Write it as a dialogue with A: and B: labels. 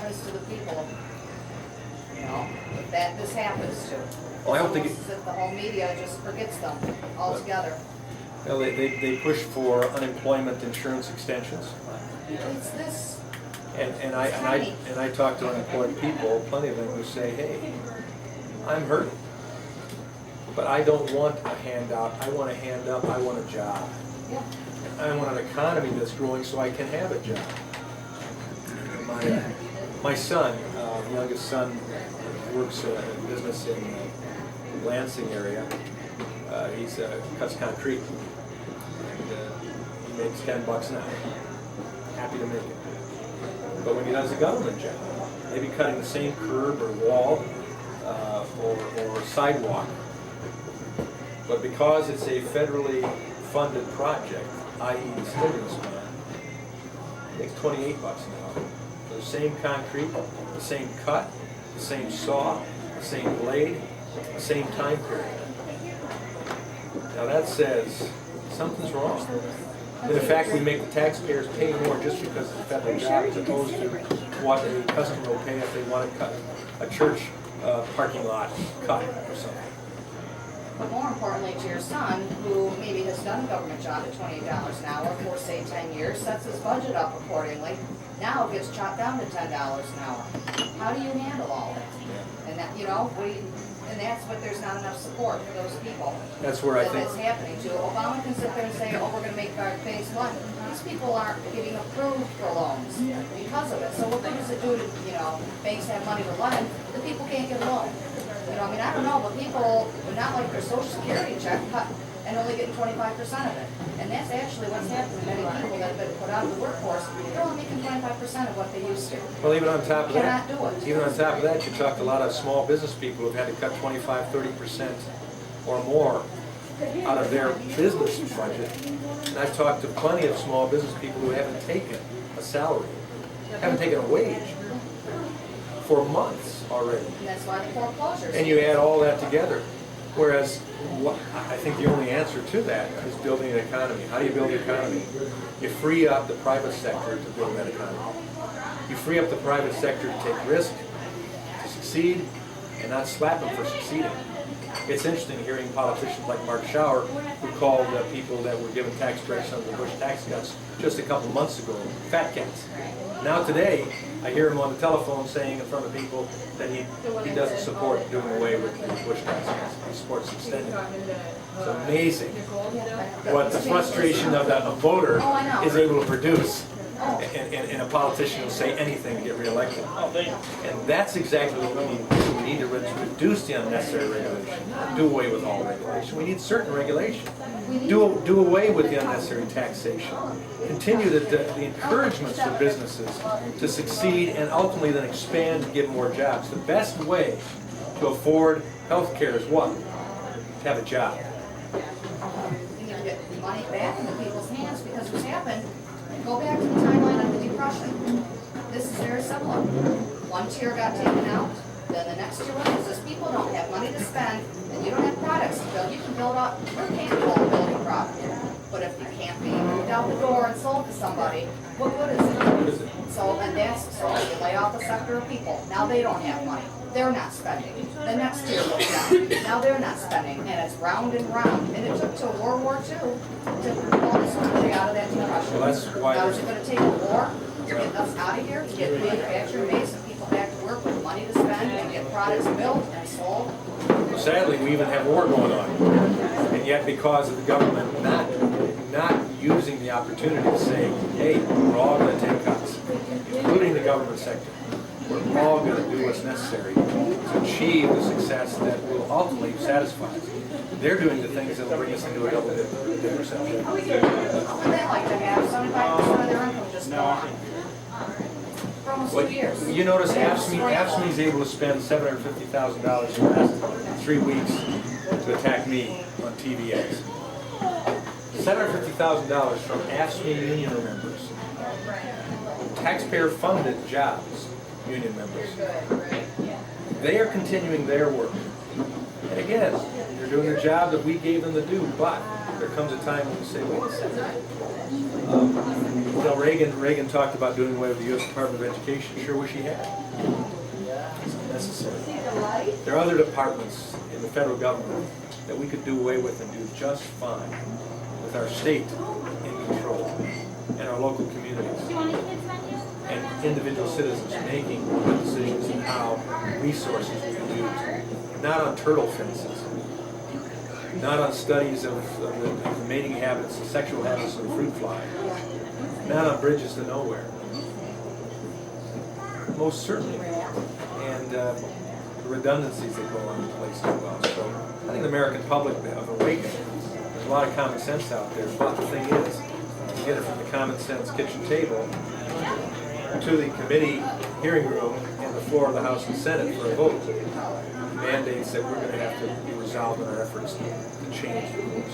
A: happens to the people, you know, that this happens to.
B: Well, I don't think
A: it's almost as if the whole media just forgets them altogether.
B: Well, they push for unemployment insurance extensions.
A: It's this.
B: And I talk to unemployed people, plenty of them who say, hey, I'm hurting, but I don't want a handout. I want a hand up. I want a job.
A: Yeah.
B: I want an economy that's growing so I can have a job. My son, youngest son, works in business in the Lansing area. He's cuts concrete, and he makes $10 an hour. Happy to make it. But when he does a government job, maybe cutting the same curb or wall or sidewalk, but because it's a federally funded project, i.e. the stimulus plan, he makes $28 an hour for the same concrete, the same cut, the same saw, the same blade, the same time period. Now that says something's wrong. In fact, we make the taxpayers pay more just because it's a federal job as opposed to what a customer will pay if they want to cut a church parking lot cut or something.
A: But more importantly to your son, who maybe has done a government job at $28 an hour for, say, 10 years, sets his budget up accordingly, now it gets chopped down to $10 an hour. How do you handle all that? And that, you know, and that's what there's not enough support for those people.
B: That's where I think
A: that's happening to. Obama can sit there and say, oh, we're going to make our phase one. These people aren't getting approved for loans because of it. So what good does it do to, you know, banks have money to lend, the people can't get a loan. You know, I mean, I don't know, but people are not like their Social Security check cut and only getting 25% of it. And that's actually what's happened to many people that have been put out of the workforce. They're only making 25% of what they used to.
B: well, even on top of that,
A: Cannot do it.
B: even on top of that, you talk to a lot of small business people who've had to cut 25, 30% or more out of their business budget. And I've talked to plenty of small business people who haven't taken a salary, haven't taken a wage for months already.
A: And that's why the foreclosures.
B: And you add all that together. Whereas, I think the only answer to that is building an economy. How do you build an economy? You free up the private sector to build that economy. You free up the private sector to take risk, to succeed, and not slap them for succeeding. It's interesting hearing politicians like Mark Schauer, who called people that were given tax breaks under the Bush tax cuts just a couple months ago fat cats. Now today, I hear him on the telephone saying in front of people that he doesn't support doing away with the Bush tax cuts. He supports extending it. It's amazing what the frustration of a voter is able to produce in a politician who say anything to get reelected. And that's exactly what we need to do. We need to reduce the unnecessary regulation, do away with all regulation. We need certain regulation. Do away with the unnecessary taxation. Continue the encouragements for businesses to succeed and ultimately then expand and give more jobs. The best way to afford health care is what? To have a job.
A: You need to get money back into people's hands because what's happened, go back to the timeline of the Depression. This is very similar. One tier got taken out, then the next tier was as people don't have money to spend and you don't have products to build, you can build up, you're capable of building product. But if you can't be moved out the door and sold to somebody, what good is it? So, and that's, so you lay off a sector of people. Now they don't have money. They're not spending. The next tier goes down. Now they're not spending. And it's round and round. And it took till World War II to pull this country out of that depression.
B: Well, that's why
A: now is it going to take a war to get us out of here, to get manufacturing base and people back to work with money to spend and get products built and sold?
B: Sadly, we even have war going on. And yet because of the government not using the opportunity to say, hey, we're all going to take cuts, including the government sector. We're all going to do what's necessary to achieve the success that will ultimately satisfy us. They're doing the things that will bring us into a double-dip recession.
A: Would they like to have 75% of their income just gone? For almost 2 years.
B: You notice AFSCME is able to spend $750,000 in the last 3 weeks to attack me on TVX. $750,000 from AFSCME union members. Taxpayer-funded jobs, union members. They are continuing their work. And again, they're doing the job that we gave them to do, but there comes a time when you say, wait a second. You know, Reagan talked about doing away with the U.S. Department of Education. Sure wish he had. It's unnecessary. There are other departments in the federal government that we could do away with and do just fine with our state in control and our local communities and individual citizens making the decisions on how resources will be used. Not on turtle fences, not on studies of the mating habits, the sexual habits of the fruit fly, not on bridges to nowhere. Most certainly. And the redundancies that go on in place as well. So I think the American public have awakened. There's a lot of common sense out there, but the thing is, you get it from the common sense kitchen table to the committee hearing room and the floor of the House and Senate for a vote. Mandates that we're going to have to be resolved in our efforts to change the rules.